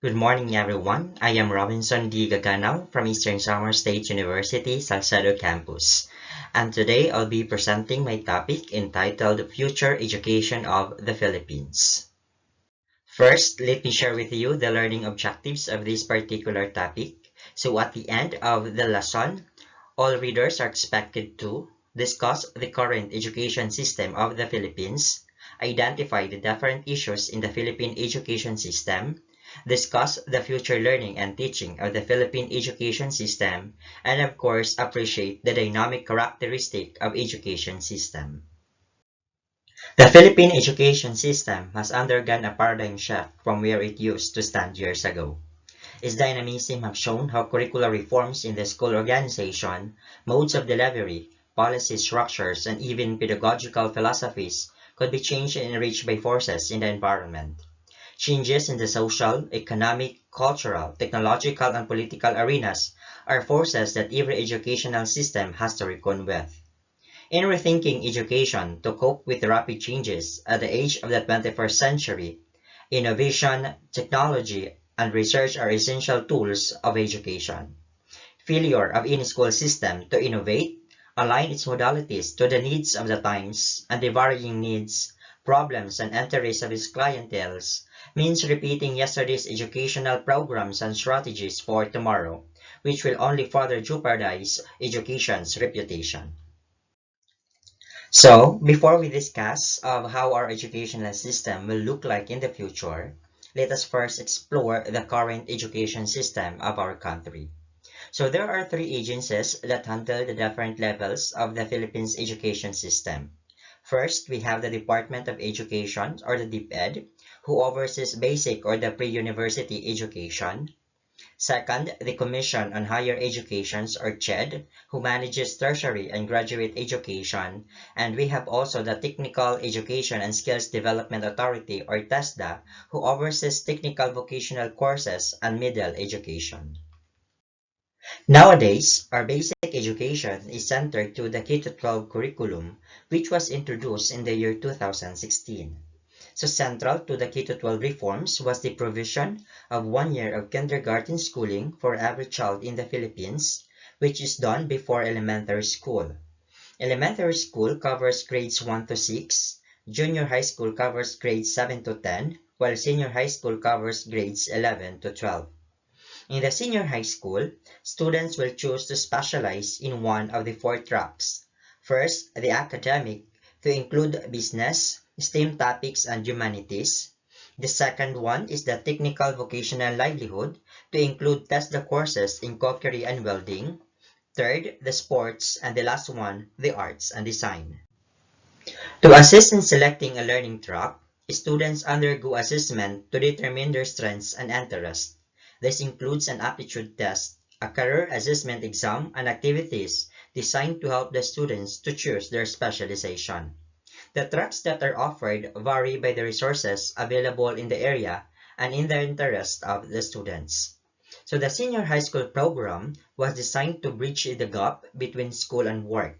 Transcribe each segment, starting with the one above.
Good morning, everyone. I am Robinson D. Gaganao from Eastern Samar State University, Salcedo Campus. And today I'll be presenting my topic entitled Future Education of the Philippines. First, let me share with you the learning objectives of this particular topic. So at the end of the lesson, all readers are expected to discuss the current education system of the Philippines, identify the different issues in the Philippine education system, discuss the future learning and teaching of the Philippine education system, and of course appreciate the dynamic characteristic of education system. The Philippine education system has undergone a paradigm shift from where it used to stand years ago. Its dynamism have shown how curricular reforms in the school organization, modes of delivery, policy structures, and even pedagogical philosophies could be changed and enriched by forces in the environment. Changes in the social, economic, cultural, technological, and political arenas are forces that every educational system has to reckon with. In rethinking education to cope with the rapid changes at the age of the 21st century, innovation, technology, and research are essential tools of education. Failure of any school system to innovate, align its modalities to the needs of the times and the varying needs, problems, and interests of its clienteles means repeating yesterday's educational programs and strategies for tomorrow, which will only further jeopardize education's reputation. So, before we discuss of how our educational system will look like in the future, let us first explore the current education system of our country. So there are three agencies that handle the different levels of the Philippines education system. First, we have the Department of Education or the DepEd, who oversees basic or the pre-university education. Second, the Commission on Higher Educations or CHED, who manages tertiary and graduate education. And we have also the Technical Education and Skills Development Authority or TESDA, who oversees technical vocational courses and middle education. Nowadays, our basic education is centered to the K-12 curriculum, which was introduced in the year 2016. So central to the K-12 reforms was the provision of 1 year of kindergarten schooling for every child in the Philippines, which is done before elementary school. Elementary school covers grades 1 to 6, junior high school covers grades 7 to 10, while senior high school covers grades 11 to 12. In the senior high school, students will choose to specialize in one of the four tracks. First, the academic, to include business, STEM topics, and humanities. The second one is the technical vocational livelihood, to include TESDA courses in cookery and welding. Third, the sports, and the last one, the arts and design. To assist in selecting a learning track, students undergo assessment to determine their strengths and interests. This includes an aptitude test, a career assessment exam, and activities designed to help the students to choose their specialization. The tracks that are offered vary by the resources available in the area and in the interest of the students. So the senior high school program was designed to bridge the gap between school and work.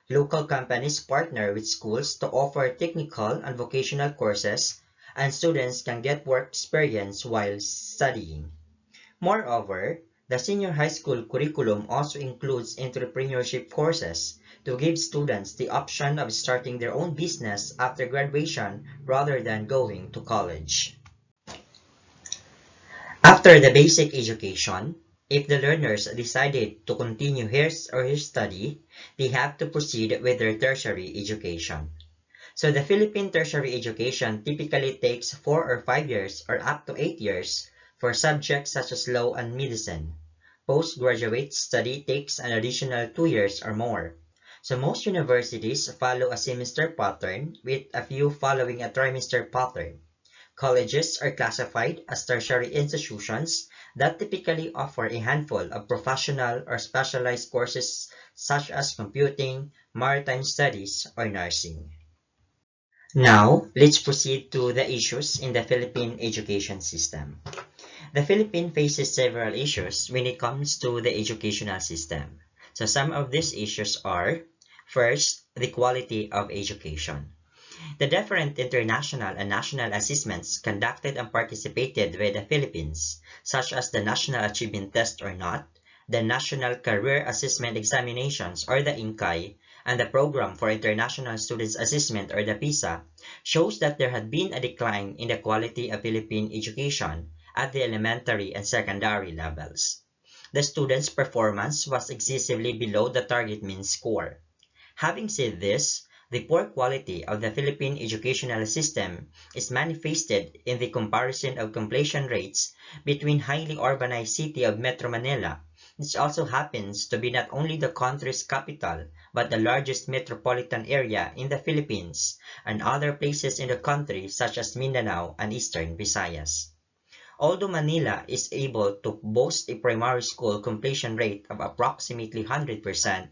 Local companies partner with schools to offer technical and vocational courses, and students can get work experience while studying. Moreover, the senior high school curriculum also includes entrepreneurship courses to give students the option of starting their own business after graduation rather than going to college. After the basic education, if the learners decided to continue his or her study, they have to proceed with their tertiary education. So the Philippine tertiary education typically takes 4 or 5 years or up to 8 years for subjects such as law and medicine. Postgraduate study takes an additional 2 years or more. So most universities follow a semester pattern with a few following a trimester pattern. Colleges are classified as tertiary institutions that typically offer a handful of professional or specialized courses such as computing, maritime studies, or nursing. Now, let's proceed to the issues in the Philippine education system. The Philippines faces several issues when it comes to the educational system. So some of these issues are, first, the quality of education. The different international and national assessments conducted and participated by the Philippines, such as the National Achievement Test or NOT, the National Career Assessment Examinations or the INCAI, and the Program for International Students Assessment or the PISA, shows that there had been a decline in the quality of Philippine education at the elementary and secondary levels. The students' performance was excessively below the target mean score. Having said this, the poor quality of the Philippine educational system is manifested in the comparison of completion rates between highly urbanized city of Metro Manila, which also happens to be not only the country's capital but the largest metropolitan area in the Philippines, and other places in the country such as Mindanao and Eastern Visayas. Although Manila is able to boast a primary school completion rate of approximately 100%,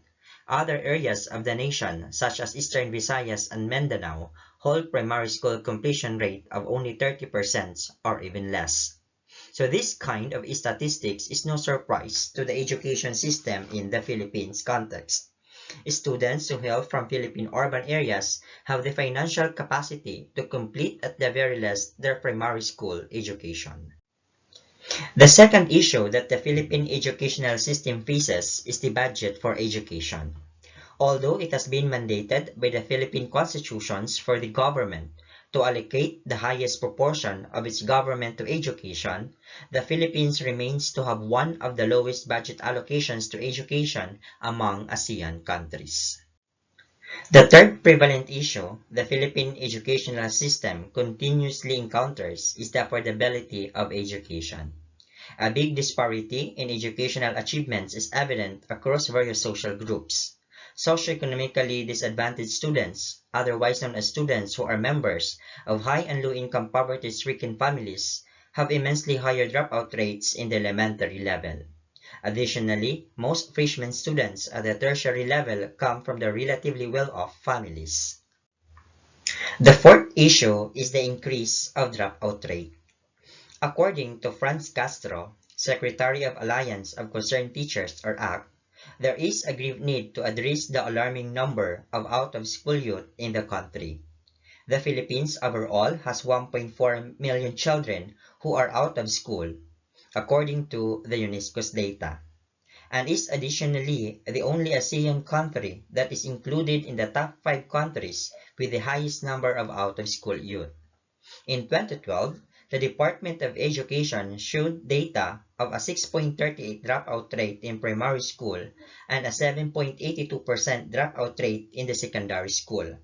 other areas of the nation, such as Eastern Visayas and Mindanao, hold primary school completion rate of only 30% or even less. So this kind of statistics is no surprise to the education system in the Philippines context. Students who hail from Philippine urban areas have the financial capacity to complete at the very least their primary school education. The second issue that the Philippine educational system faces is the budget for education. Although it has been mandated by the Philippine constitutions for the government to allocate the highest proportion of its government to education, the Philippines remains to have one of the lowest budget allocations to education among ASEAN countries. The third prevalent issue the Philippine educational system continuously encounters is the affordability of education. A big disparity in educational achievements is evident across various social groups. Socioeconomically disadvantaged students, otherwise known as students who are members of high and low-income poverty-stricken families, have immensely higher dropout rates in the elementary level. Additionally, most freshman students at the tertiary level come from the relatively well-off families. The fourth issue is the increase of dropout rate. According to Franz Castro, Secretary of Alliance of Concerned Teachers or ACT, there is a grave need to address the alarming number of out-of-school youth in the country. The Philippines overall has 1.4 million children who are out of school, according to the UNESCO's data, and is additionally the only ASEAN country that is included in the top 5 countries with the highest number of out-of-school youth. In 2012, the Department of Education showed data of a 6.38 dropout rate in primary school and a 7.82% dropout rate in the secondary school.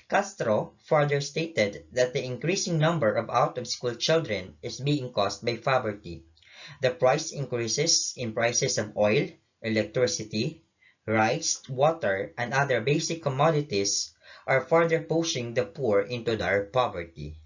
Castro further stated that the increasing number of out-of-school children is being caused by poverty. The price increases in prices of oil, electricity, rice, water, and other basic commodities are further pushing the poor into dire poverty.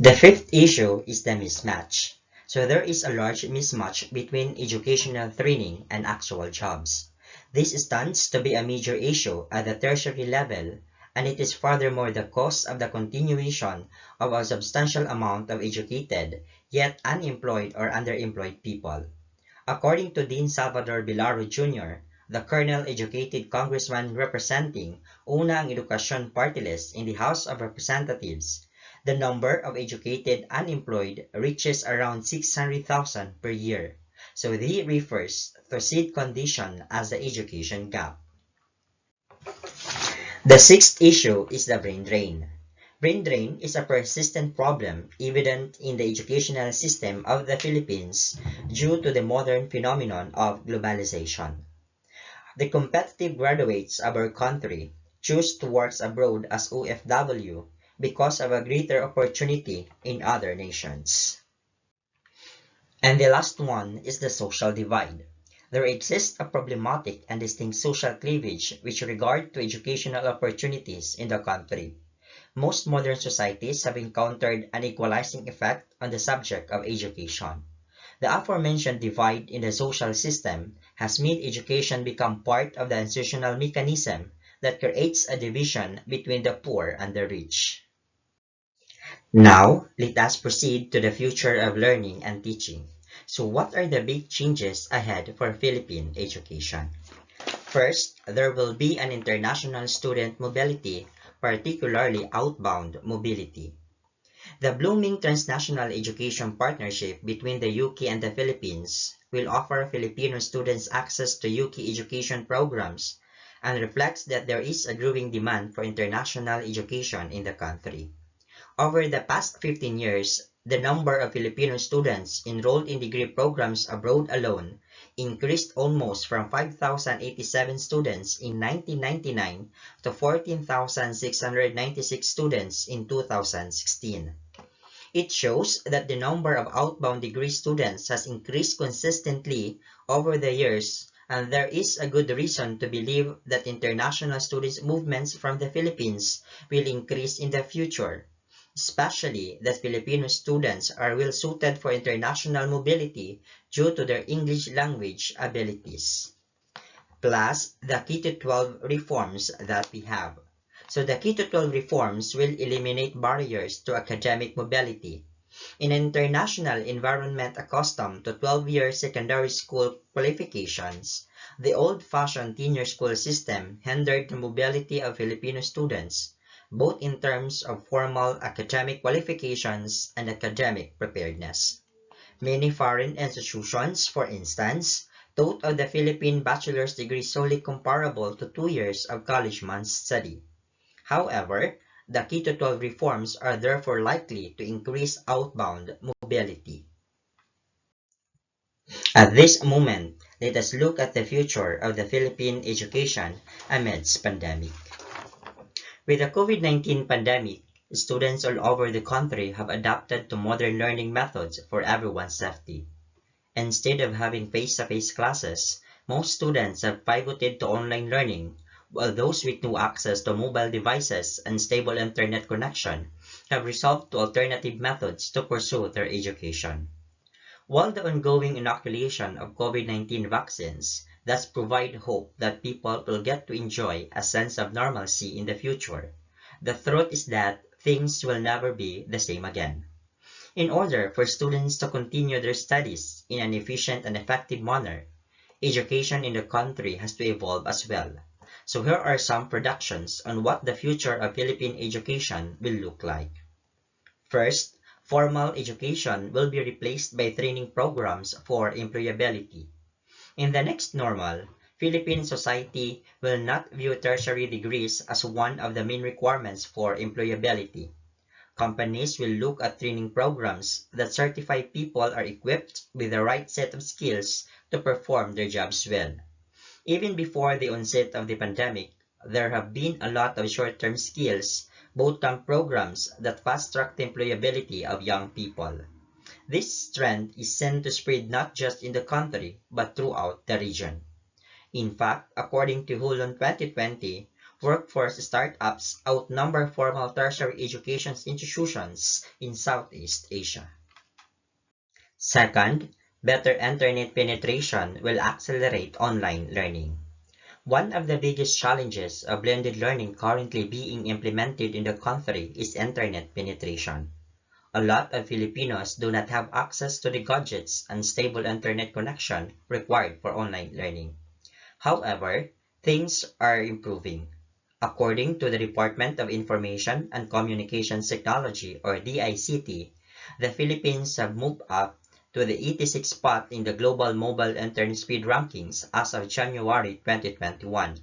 The fifth issue is the mismatch. So there is a large mismatch between educational training and actual jobs. This stands to be a major issue at the tertiary level, and it is furthermore the cause of the continuation of a substantial amount of educated, yet unemployed or underemployed people. According to Dean Salvador Vilaro Jr., the colonel-educated congressman representing Una ang Edukasyon Party List in the House of Representatives, the number of educated unemployed reaches around 600,000 per year, so he refers to said condition as the education gap. The sixth issue is the brain drain. Brain drain is a persistent problem evident in the educational system of the Philippines due to the modern phenomenon of globalization. The competitive graduates of our country choose to work abroad as OFW because of a greater opportunity in other nations. And the last one is the social divide. There exists a problematic and distinct social cleavage with regard to educational opportunities in the country. Most modern societies have encountered an equalizing effect on the subject of education. The aforementioned divide in the social system has made education become part of the institutional mechanism that creates a division between the poor and the rich. Now, let us proceed to the future of learning and teaching. So what are the big changes ahead for Philippine education? First, there will be an international student mobility particularly outbound mobility. The blooming transnational education partnership between the UK and the Philippines will offer Filipino students access to UK education programs and reflects that there is a growing demand for international education in the country. Over the past 15 years, the number of Filipino students enrolled in degree programs abroad alone increased almost from 5,087 students in 1999 to 14,696 students in 2016. It shows that the number of outbound degree students has increased consistently over the years, and there is a good reason to believe that international students movements from the Philippines will increase in the future, especially that Filipino students are well suited for international mobility due to their English language abilities. Plus the K-12 reforms that we have. So the K-12 reforms will eliminate barriers to academic mobility. In an international environment accustomed to 12-year secondary school qualifications, the old-fashioned 10-year school system hindered the mobility of Filipino students, both in terms of formal academic qualifications and academic preparedness. Many foreign institutions, for instance, taught of the Philippine bachelor's degree solely comparable to 2 years of college months study. However, the K-12 reforms are therefore likely to increase outbound mobility. At this moment, let us look at the future of the Philippine education amidst pandemic. With the COVID-19 pandemic, students all over the country have adapted to modern learning methods for everyone's safety. Instead of having face-to-face classes, most students have pivoted to online learning, while those with no access to mobile devices and stable internet connection have resorted to alternative methods to pursue their education. While the ongoing inoculation of COVID-19 vaccines thus provide hope that people will get to enjoy a sense of normalcy in the future, the truth is that things will never be the same again. In order for students to continue their studies in an efficient and effective manner, education in the country has to evolve as well. So here are some predictions on what the future of Philippine education will look like. First, formal education will be replaced by training programs for employability. In the next normal, Philippine society will not view tertiary degrees as one of the main requirements for employability. Companies will look at training programs that certify people are equipped with the right set of skills to perform their jobs well. Even before the onset of the pandemic, there have been a lot of short-term skills bootcamp programs that fast-track the employability of young people. This trend is seen to spread not just in the country, but throughout the region. In fact, according to Hulon 2020, workforce startups outnumber formal tertiary education institutions in Southeast Asia. Second, better internet penetration will accelerate online learning. One of the biggest challenges of blended learning currently being implemented in the country is internet penetration. A lot of Filipinos do not have access to the gadgets and stable internet connection required for online learning. However, things are improving. According to the Department of Information and Communications Technology or DICT, the Philippines have moved up to the 86th spot in the global mobile internet speed rankings as of January 2021.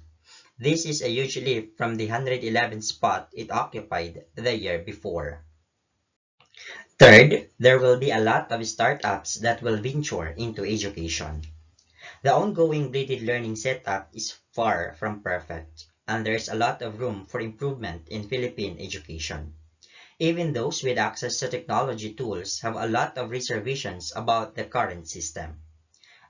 This is a huge leap from the 111th spot it occupied the year before. Third, there will be a lot of startups that will venture into education. The ongoing blended learning setup is far from perfect, and there's a lot of room for improvement in Philippine education. Even those with access to technology tools have a lot of reservations about the current system.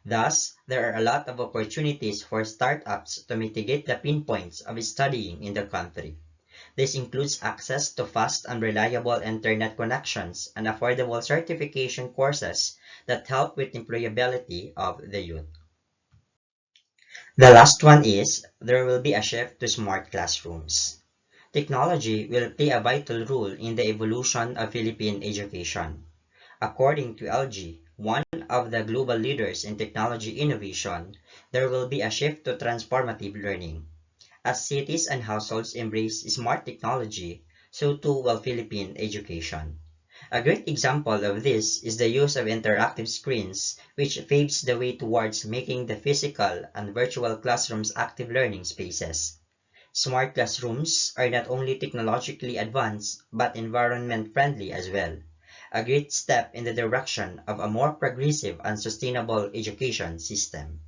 Thus, there are a lot of opportunities for startups to mitigate the pinpoints of studying in the country. This includes access to fast and reliable internet connections and affordable certification courses that help with employability of the youth. The last one is, there will be a shift to smart classrooms. Technology will play a vital role in the evolution of Philippine education. According to LG, one of the global leaders in technology innovation, there will be a shift to transformative learning. As cities and households embrace smart technology, so too will Philippine education. A great example of this is the use of interactive screens, which paves the way towards making the physical and virtual classrooms active learning spaces. Smart classrooms are not only technologically advanced, but environment friendly as well, a great step in the direction of a more progressive and sustainable education system.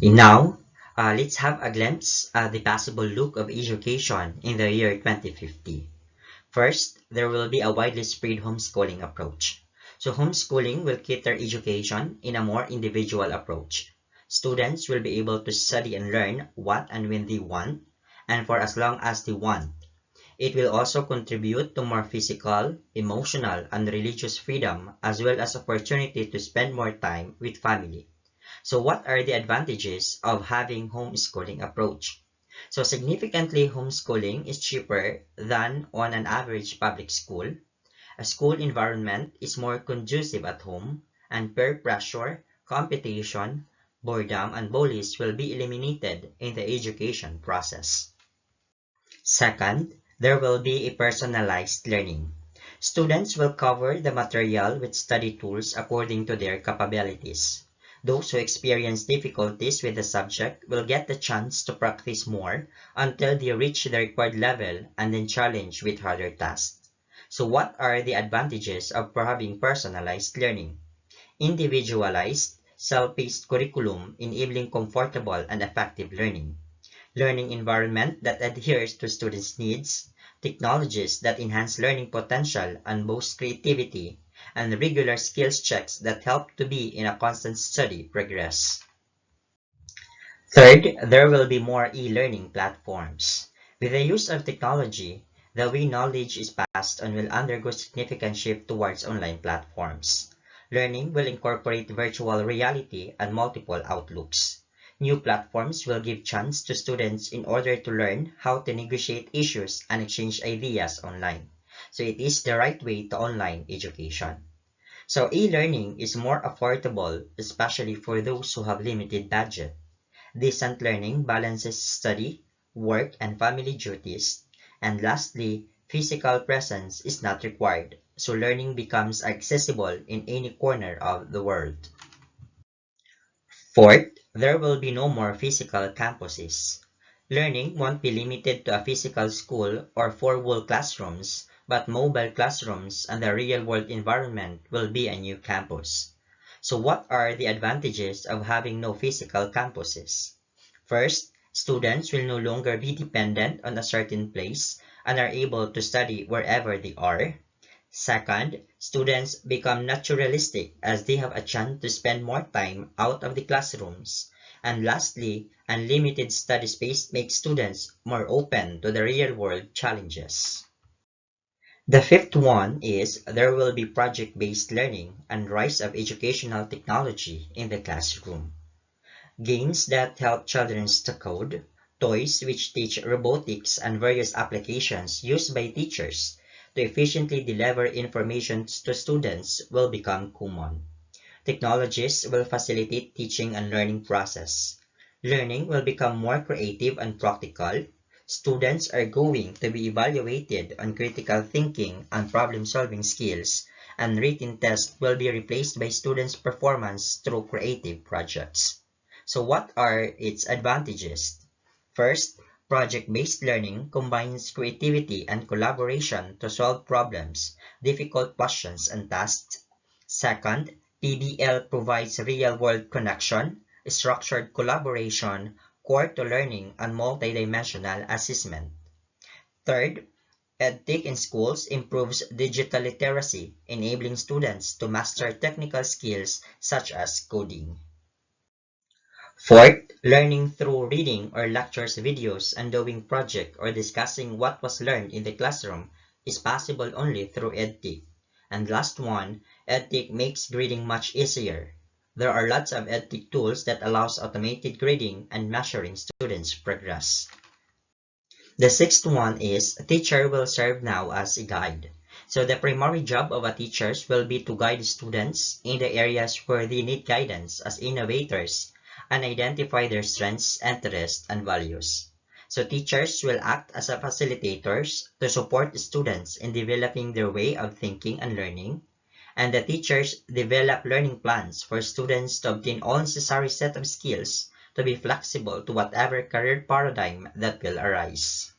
Now, let's have a glimpse at the possible look of education in the year 2050. First, there will be a widely spread homeschooling approach. So homeschooling will cater education in a more individual approach. Students will be able to study and learn what and when they want, and for as long as they want. It will also contribute to more physical, emotional, and religious freedom, as well as opportunity to spend more time with family. So what are the advantages of having homeschooling approach? So significantly, homeschooling is cheaper than on an average public school. A school environment is more conducive at home, and peer pressure, competition, boredom, and bullies will be eliminated in the education process. Second, there will be a personalized learning. Students will cover the material with study tools according to their capabilities. Those who experience difficulties with the subject will get the chance to practice more until they reach the required level and then challenge with harder tasks. So what are the advantages of having personalized learning? Individualized, self-paced curriculum enabling comfortable and effective learning. Learning environment that adheres to students' needs, technologies that enhance learning potential and boost creativity, and regular skills checks that help to be in a constant study progress. Third, there will be more e-learning platforms. With the use of technology, the way knowledge is passed on will undergo significant shift towards online platforms. Learning will incorporate virtual reality and multiple outlooks. New platforms will give chance to students in order to learn how to negotiate issues and exchange ideas online. So it is the right way to online education. So e-learning is more affordable, especially for those who have limited budget. Distant learning balances study, work, and family duties. And lastly, physical presence is not required, so learning becomes accessible in any corner of the world. Fourth, there will be no more physical campuses. Learning won't be limited to a physical school or four-wall classrooms, but mobile classrooms and the real-world environment will be a new campus. So what are the advantages of having no physical campuses? First, students will no longer be dependent on a certain place and are able to study wherever they are. Second, students become naturalistic as they have a chance to spend more time out of the classrooms. And lastly, unlimited study space makes students more open to the real-world challenges. The fifth one is there will be project-based learning and rise of educational technology in the classroom. Games that help children to code, toys which teach robotics and various applications used by teachers to efficiently deliver information to students will become common. Technologies will facilitate teaching and learning process. Learning will become more creative and practical. Students are going to be evaluated on critical thinking and problem-solving skills, and written tests will be replaced by students' performance through creative projects. So what are its advantages? First, project-based learning combines creativity and collaboration to solve problems, difficult questions, and tasks. Second, PBL provides real-world connection, structured collaboration, core to learning, and multidimensional assessment. Third, EdTech in schools improves digital literacy, enabling students to master technical skills such as coding. Fourth, learning through reading or lectures, videos, and doing project or discussing what was learned in the classroom is possible only through EdTech. And last one, EdTech makes grading much easier. There are lots of EdTech tools that allows automated grading and measuring students' progress. The sixth one is a teacher will serve now as a guide. So the primary job of a teacher will be to guide students in the areas where they need guidance as innovators, and identify their strengths, interests, and values. So teachers will act as a facilitators to support students in developing their way of thinking and learning, and the teachers develop learning plans for students to obtain all necessary set of skills to be flexible to whatever career paradigm that will arise.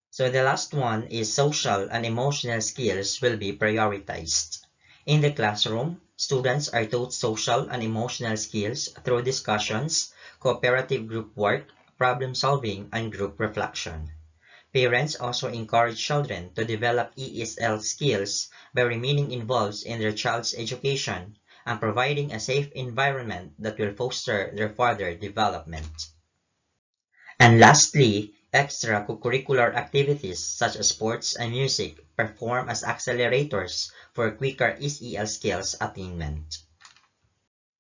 So the last one is social and emotional skills will be prioritized. In the classroom, students are taught social and emotional skills through discussions, cooperative group work, problem solving, and group reflection. Parents also encourage children to develop ESL skills by remaining involved in their child's education and providing a safe environment that will foster their further development. And lastly, extracurricular activities such as sports and music perform as accelerators for quicker ESL skills attainment.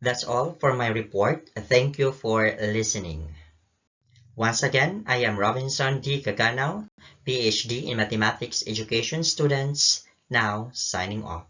That's all for my report. Thank you for listening. Once again, I am Robinson D. Caganaw, PhD in Mathematics Education students, now signing off.